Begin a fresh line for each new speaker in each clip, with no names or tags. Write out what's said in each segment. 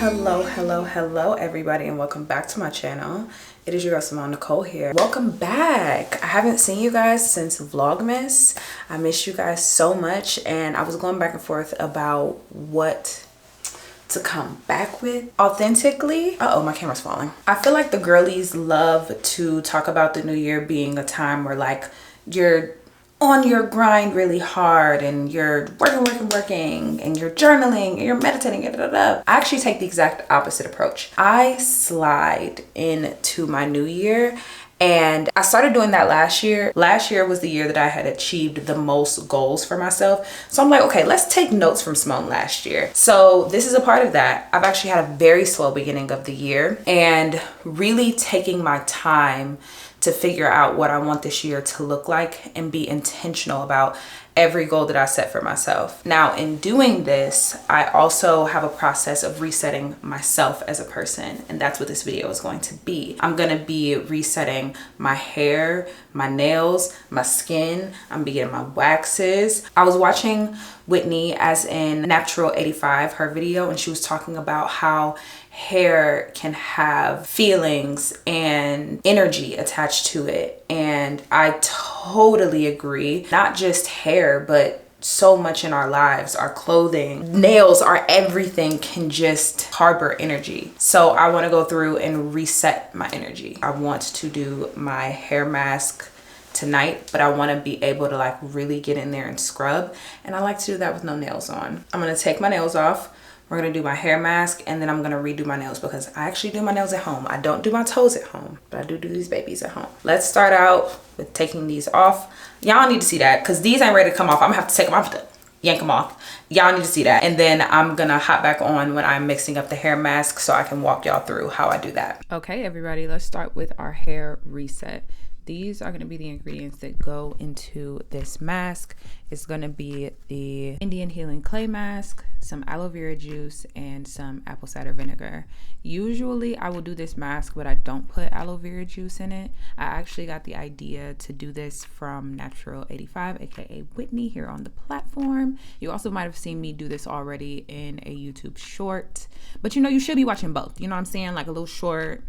Hello everybody, and welcome back to my channel. It is your girl Simone, Nicole here. Welcome back. I haven't seen you guys since Vlogmas. I miss you guys so much, and I was going back and forth about what to come back with authentically. Uh-oh, my camera's falling. I feel like the girlies love to talk about the new year being a time where like you're on your grind really hard and you're working and you're journaling and you're meditating. I actually take the exact opposite approach. I slide into my new year, and I started doing that last year. Last year was the year that I had achieved the most goals for myself. So I'm like, okay, let's take notes from Simone last year. So this is a part of that. I've actually had a very slow beginning of the year and really taking my time to figure out what I want this year to look like and be intentional about every goal that I set for myself. Now, in doing this, I also have a process of resetting myself as a person, and that's what this video is going to be. I'm gonna be resetting my hair, my nails, my skin. I'm getting my waxes. I was watching Whitney, as in Natural 85, her video, and she was talking about how hair can have feelings and energy attached to it, and I totally agree. Not just hair, but so much in our lives, our clothing, nails, our everything can just harbor energy. So I want to go through and reset my energy. I want to do my hair mask tonight, but I want to be able to like really get in there and scrub, and I like to do that with no nails on. I'm going to take my nails off. We're gonna do my hair mask, and then I'm gonna redo my nails because I actually do my nails at home. I don't do my toes at home, but I do these babies at home. Let's start out with taking these off. Y'all need to see that because these ain't ready to come off. I'm gonna have to take them off, yank them off. Y'all need to see that. And then I'm gonna hop back on when I'm mixing up the hair mask so I can walk y'all through how I do that. Okay, everybody, let's start with our hair reset. These are going to be the ingredients that go into this mask. It's going to be the Indian Healing Clay Mask, some aloe vera juice, and some apple cider vinegar. Usually I will do this mask, but I don't put aloe vera juice in it. I actually got the idea to do this from Natural 85, aka Whitney, here on the platform. You also might have seen me do this already in a YouTube short, but you know, you should be watching both. You know what I'm saying? Like a little short,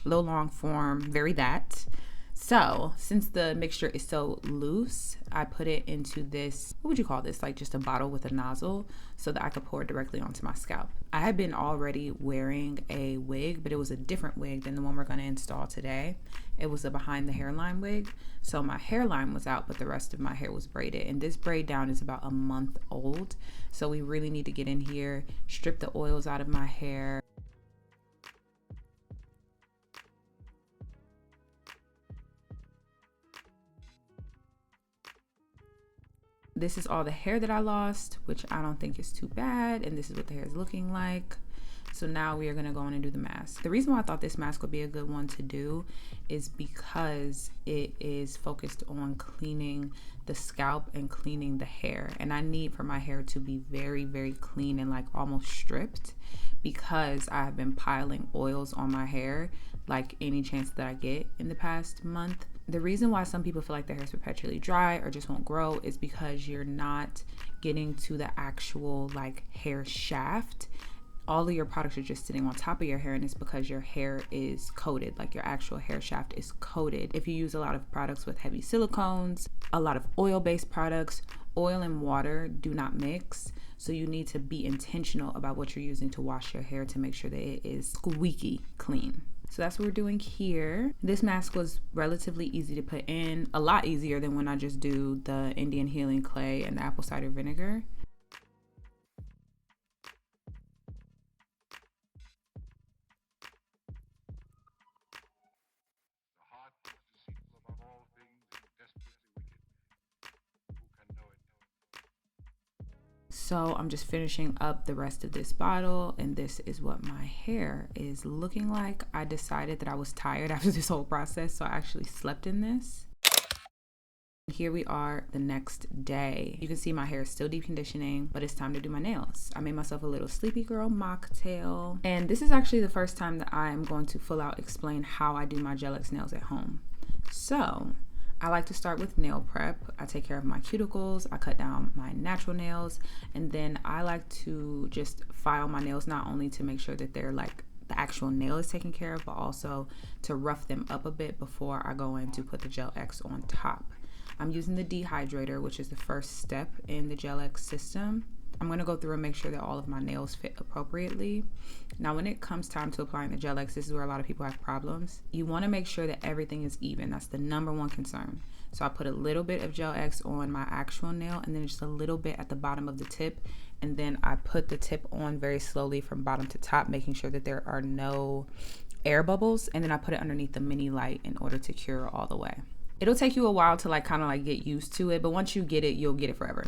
a little long form, very that. So since the mixture is so loose, I put it into this, what would you call this? Like just a bottle with a nozzle so that I could pour it directly onto my scalp. I had been already wearing a wig, but it was a different wig than the one we're going to install today. It was a behind the hairline wig. So my hairline was out, but the rest of my hair was braided. And this braid down is about a month old. So we really need to get in here, strip the oils out of my hair. This is all the hair that I lost, which I don't think is too bad. And this is what the hair is looking like. So now we are gonna go in and do the mask. The reason why I thought this mask would be a good one to do is because it is focused on cleaning the scalp and cleaning the hair. And I need for my hair to be very, very clean and like almost stripped, because I have been piling oils on my hair like any chance that I get in the past month. The reason why some people feel like their hair is perpetually dry or just won't grow is because you're not getting to the actual like hair shaft. All of your products are just sitting on top of your hair, and it's because your hair is coated, like your actual hair shaft is coated. If you use a lot of products with heavy silicones, a lot of oil-based products, oil and water do not mix. So you need to be intentional about what you're using to wash your hair to make sure that it is squeaky clean. So that's what we're doing here. This mask was relatively easy to put in, a lot easier than when I just do the Indian Healing Clay and the apple cider vinegar. So I'm just finishing up the rest of this bottle, and this is what my hair is looking like. I decided that I was tired after this whole process, so I actually slept in this. Here we are the next day. You can see my hair is still deep conditioning, but it's time to do my nails. I made myself a little sleepy girl mocktail, and this is actually the first time that I am going to full out explain how I do my Gel X nails at home. So I like to start with nail prep. I take care of my cuticles, I cut down my natural nails, and then I like to just file my nails, not only to make sure that they're like the actual nail is taken care of, but also to rough them up a bit before I go in to put the Gel X on top. I'm using the dehydrator, which is the first step in the Gel X system. I'm going to go through and make sure that all of my nails fit appropriately. Now, when it comes time to applying the Gel X, this is where a lot of people have problems. You want to make sure that everything is even. That's the number one concern. So I put a little bit of Gel X on my actual nail and then just a little bit at the bottom of the tip. And then I put the tip on very slowly from bottom to top, making sure that there are no air bubbles. And then I put it underneath the mini light in order to cure all the way. It'll take you a while to like kind of like get used to it, but once you get it, you'll get it forever.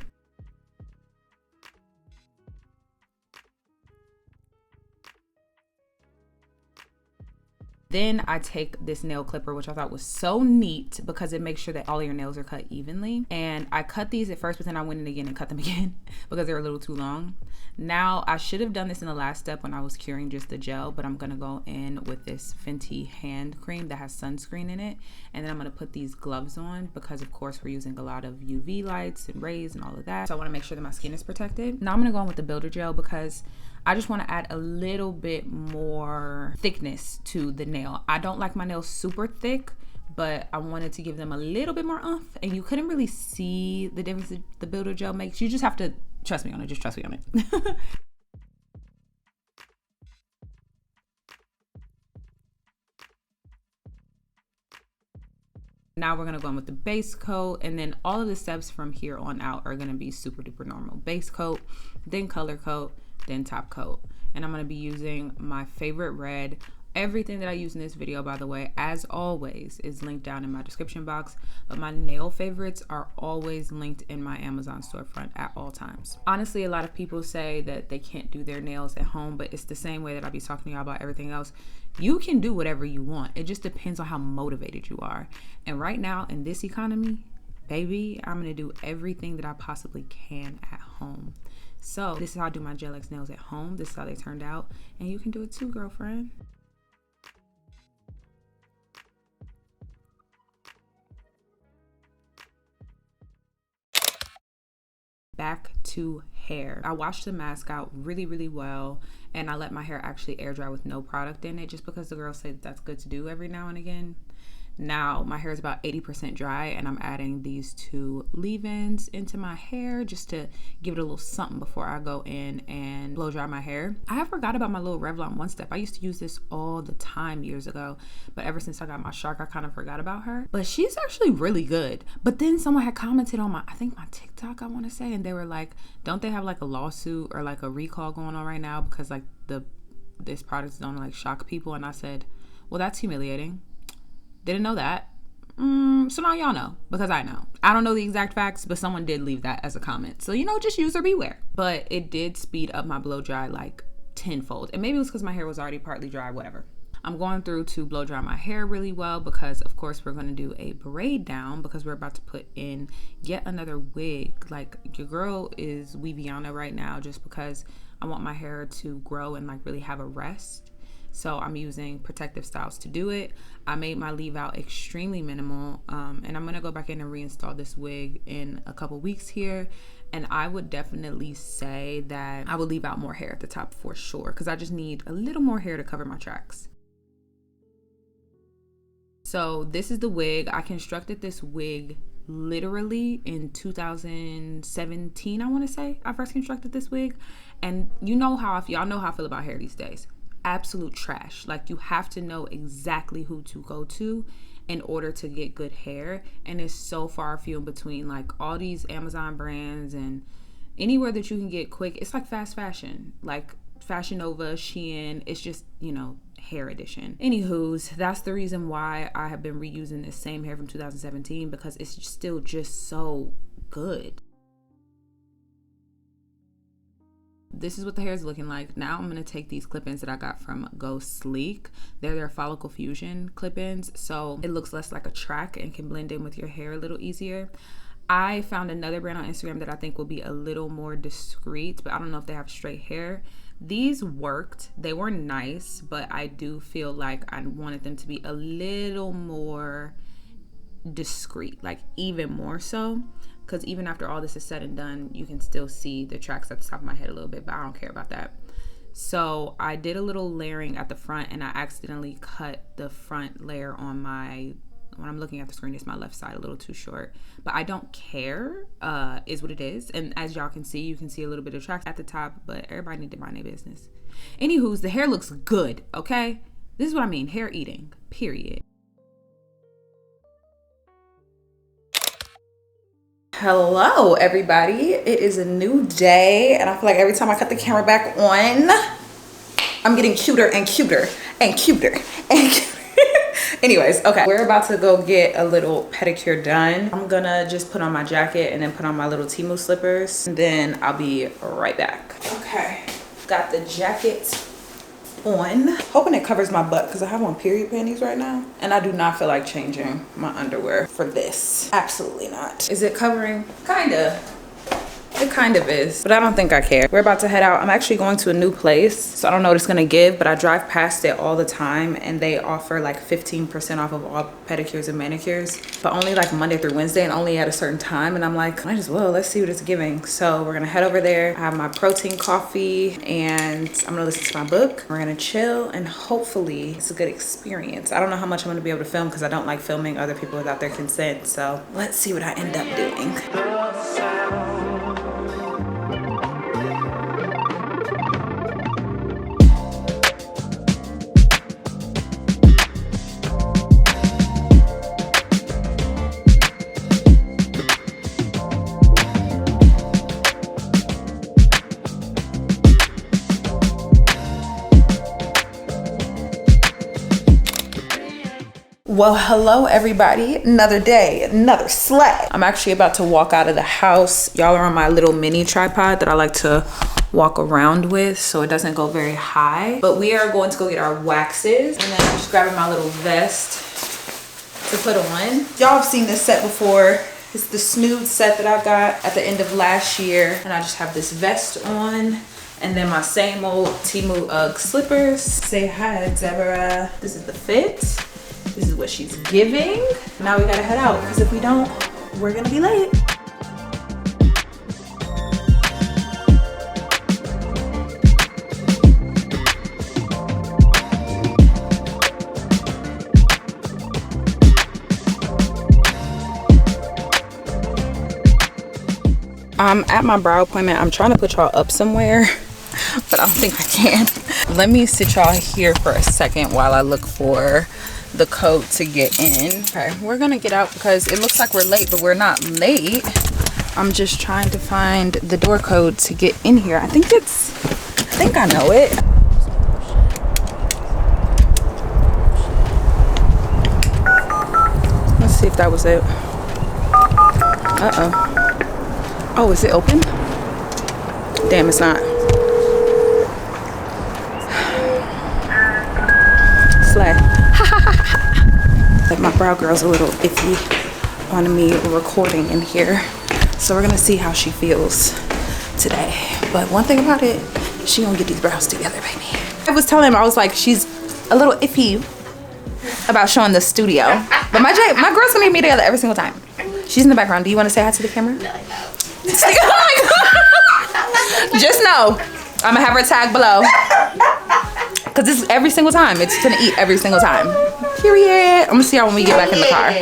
Then I take this nail clipper, which I thought was so neat because it makes sure that all your nails are cut evenly. And I cut these at first, but then I went in again and cut them again because they were a little too long. Now, I should have done this in the last step when I was curing just the gel, but I'm gonna go in with this Fenty hand cream that has sunscreen in it. And then I'm gonna put these gloves on because of course we're using a lot of UV lights and rays and all of that. So I wanna make sure that my skin is protected. Now I'm gonna go in with the builder gel because I just want to add a little bit more thickness to the nail. I don't like my nails super thick, but I wanted to give them a little bit more oomph, and you couldn't really see the difference that the builder gel makes. You just have to trust me on it. Just trust me on it. Now we're gonna go in with the base coat, and then all of the steps from here on out are gonna be super duper normal. Base coat, then color coat, then top coat. And I'm gonna be using my favorite red. Everything that I use in this video, by the way, as always, is linked down in my description box, but my nail favorites are always linked in my Amazon storefront at all times. Honestly, a lot of people say that they can't do their nails at home, but it's the same way that I'll be talking to y'all about everything else. You can do whatever you want. It just depends on how motivated you are. And right now in this economy, baby, I'm gonna do everything that I possibly can at home. So this is how I do my Gel X nails at home. This is how they turned out. And you can do it too, girlfriend. Back to hair. I washed the mask out really, really well. And I let my hair actually air dry with no product in it, just because the girls say that that's good to do every now and again. Now my hair is about 80% dry, and I'm adding these two leave-ins into my hair just to give it a little something before I go in and blow dry my hair. I forgot about my little Revlon One Step. I used to use this all the time years ago, but ever since I got my shark, I kind of forgot about her. But she's actually really good. But then someone had commented on my, I think my TikTok, I want to say, and they were like, don't they have like a lawsuit or like a recall going on right now because like this product is gonna like shock people? And I said, well, that's humiliating. Didn't know that. So now y'all know, because I know. I don't know the exact facts, but someone did leave that as a comment. So, you know, just use or beware. But it did speed up my blow dry like tenfold. And maybe it was because my hair was already partly dry, whatever. I'm going through to blow dry my hair really well because, of course, we're going to do a braid down because we're about to put in yet another wig. Like, your girl is Weaviana right now just because I want my hair to grow and like really have a rest. So I'm using Protective Styles to do it. I made my leave out extremely minimal, and I'm gonna go back in and reinstall this wig in a couple weeks here. And I would definitely say that I would leave out more hair at the top for sure, because I just need a little more hair to cover my tracks. So this is the wig. I constructed this wig literally in 2017, I want to say. I first constructed this wig, and you know how y'all know how I feel about hair these days. Absolute trash. Like, you have to know exactly who to go to in order to get good hair, and it's so far few in between. Like, all these Amazon brands and anywhere that you can get quick, it's like fast fashion, like Fashion Nova, Shein. It's just, you know, hair edition. Anywho's, that's the reason why I have been reusing this same hair from 2017, because it's still just so good. This is what the hair is looking like. Now I'm going to take these clip-ins that I got from Go Sleek. They're their follicle fusion clip-ins, so it looks less like a track and can blend in with your hair a little easier. I found another brand on Instagram that I think will be a little more discreet, but I don't know if they have straight hair. These worked. They were nice, but I do feel like I wanted them to be a little more discreet, like even more so, because even after all this is said and done, you can still see the tracks at the top of my head a little bit, but I don't care about that. So I did a little layering at the front, and I accidentally cut the front layer on my, when I'm looking at the screen, it's my left side a little too short, but I don't care, is what it is. And as y'all can see, you can see a little bit of tracks at the top, but everybody need to mind their business. Anywho's, the hair looks good, okay? This is what I mean, hair eating, period. Hello everybody, it is a new day, and I feel like every time I cut the camera back on, I'm getting cuter and cuter and cuter and cuter. Anyways, okay, we're about to go get a little pedicure done. I'm gonna just put on my jacket and then put on my little Temu slippers, and then I'll be right back. Okay, got the jacket on, hoping it covers my butt because I have on period panties right now, and I do not feel like changing my underwear for this. Absolutely not. Is it covering? Kinda. It kind of is, but I don't think I care. We're about to head out. I'm actually going to a new place, so I don't know what it's gonna give, but I drive past it all the time, and they offer like 15% off of all pedicures and manicures, but only like Monday through Wednesday and only at a certain time. And I'm like, might as well, let's see what it's giving. So we're gonna head over there. I have my protein coffee, and I'm gonna listen to my book. We're gonna chill, and hopefully it's a good experience. I don't know how much I'm gonna be able to film because I don't like filming other people without their consent. So let's see what I end up doing. Well, hello everybody, another day, another slay. I'm actually about to walk out of the house. Y'all are on my little mini tripod that I like to walk around with so it doesn't go very high. But we are going to go get our waxes, and then I'm just grabbing my little vest to put on. Y'all have seen this set before. It's the Snood set that I got at the end of last year, and I just have this vest on, and then my same old Temu Ugg slippers. Say hi, Deborah. This is the fit. This is what she's giving. Now we gotta head out, because if we don't, we're gonna be late. I'm at my brow appointment. I'm trying to put y'all up somewhere, but I don't think I can. Let me sit y'all here for a second while I look for the code to get in. Okay, we're gonna get out because it looks like we're late, but we're not late. I'm just trying to find the door code to get in here. I think I know it. Let's see if that was it. Oh, is it open? Damn, it's not. Slay. Like, my brow girl's a little iffy on me recording in here, so we're gonna see how she feels today. But one thing about it, she gonna get these brows together, baby. I was telling him, I was like, she's a little iffy about showing the studio, but my girl's gonna get me together every single time. She's in the background. Do you want to say hi to the camera? No, I don't. Oh my God. Just know I'm gonna have her tag below, because this is every single time. It's gonna eat every single time. Period. I'm gonna see y'all when we get back in the car.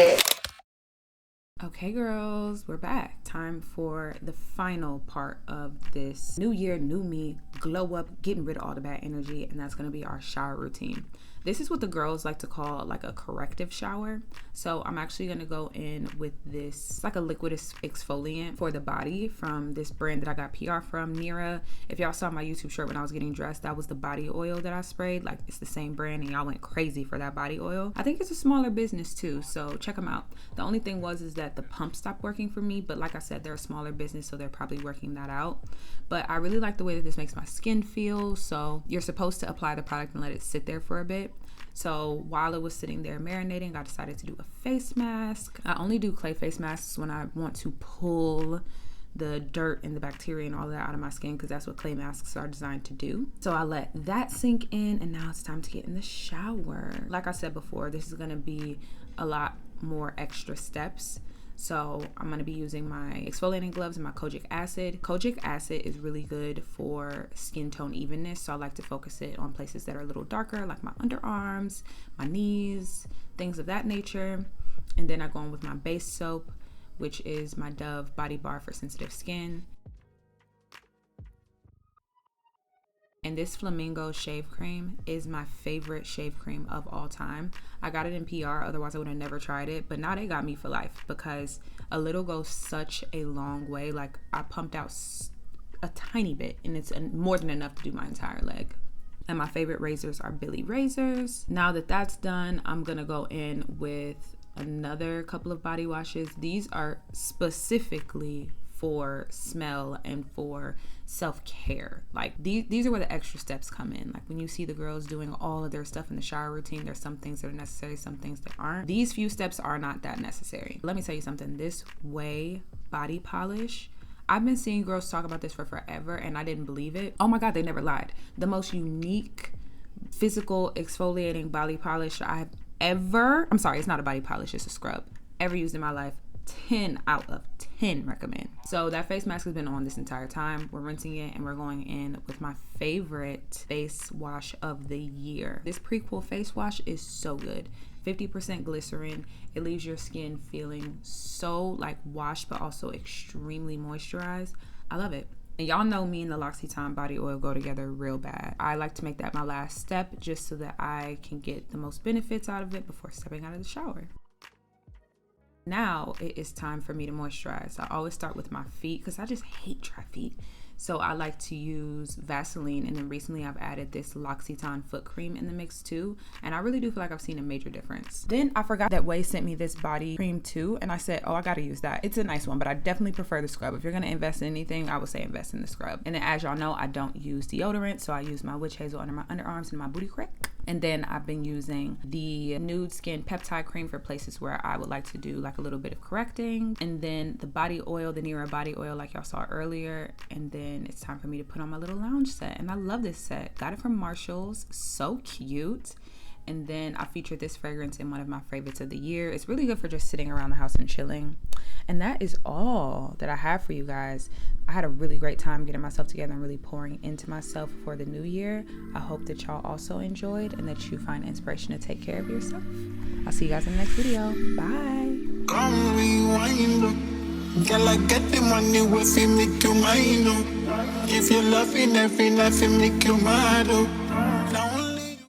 Okay, girls, we're back. Time for the final part of this new year, new me, glow up, getting rid of all the bad energy, and that's gonna be our shower routine. This is what the girls like to call like a corrective shower. So I'm actually gonna go in with this, like a liquid exfoliant for the body from this brand that I got PR from, Nira. If y'all saw my YouTube short when I was getting dressed, that was the body oil that I sprayed. Like, it's the same brand, and y'all went crazy for that body oil. I think it's a smaller business too, so check them out. The only thing is that the pump stopped working for me, but like I said, they're a smaller business, so they're probably working that out. But I really like the way that this makes my skin feel. So you're supposed to apply the product and let it sit there for a bit. So while it was sitting there marinating, I decided to do a face mask. I only do clay face masks when I want to pull the dirt and the bacteria and all that out of my skin, because that's what clay masks are designed to do. So I let that sink in, and now it's time to get in the shower. Like I said before, this is gonna be a lot more extra steps. So I'm going to be using my exfoliating gloves and my kojic acid. Kojic acid is really good for skin tone evenness. So I like to focus it on places that are a little darker, like my underarms, my knees, things of that nature. And then I go on with my base soap, which is my Dove Body Bar for sensitive skin. And this Flamingo shave cream is my favorite shave cream of all time. I got it in PR, otherwise I would have never tried it. But now they got me for life because a little goes such a long way. Like, I pumped out a tiny bit and it's more than enough to do my entire leg. And my favorite razors are Billy razors. Now that that's done, I'm gonna go in with another couple of body washes. These are specifically for smell and for self-care. Like, these are where the extra steps come in. Like, when you see the girls doing all of their stuff in the shower routine, there's some things that are necessary, some things that aren't. These few steps are not that necessary. Let me tell you something. This Way body polish, I've been seeing girls talk about this for forever and I didn't believe it. Oh my God, they never lied. The most unique physical exfoliating body polish I've ever, I'm sorry, it's not a body polish, it's a scrub, ever used in my life. 10 out of 10 recommend. So that face mask has been on this entire time. We're rinsing it and we're going in with my favorite face wash of the year. This Prequel face wash is so good. 50% glycerin. It leaves your skin feeling so like washed but also extremely moisturized. I love it. And y'all know me and the L'Occitane body oil go together real bad. I like to make that my last step just so that I can get the most benefits out of it before stepping out of the shower. Now it is time for me to moisturize. I always start with my feet because I just hate dry feet. So I like to use Vaseline, and then recently I've added this L'Occitane foot cream in the mix too, and I really do feel like I've seen a major difference. Then I forgot that Way sent me this body cream too, and I said, oh, I gotta use that. It's a nice one, but I definitely prefer the scrub. If you're gonna invest in anything, I would say invest in the scrub. And then, as y'all know, I don't use deodorant, so I use my witch hazel under my underarms and my booty crack. And then I've been using the Nude Skin Peptide Cream for places where I would like to do like a little bit of correcting. And then the body oil, the Nira body oil, like y'all saw earlier. And then it's time for me to put on my little lounge set. And I love this set. Got it from Marshall's. So cute. And then I featured this fragrance in one of my favorites of the year. It's really good for just sitting around the house and chilling. And that is all that I have for you guys. I had a really great time getting myself together and really pouring into myself for the new year. I hope that y'all also enjoyed and that you find inspiration to take care of yourself. I'll see you guys in the next video. Bye.
Come rewind. Girl, I get the money with me, make you mine. If you're loving every night, make you mad.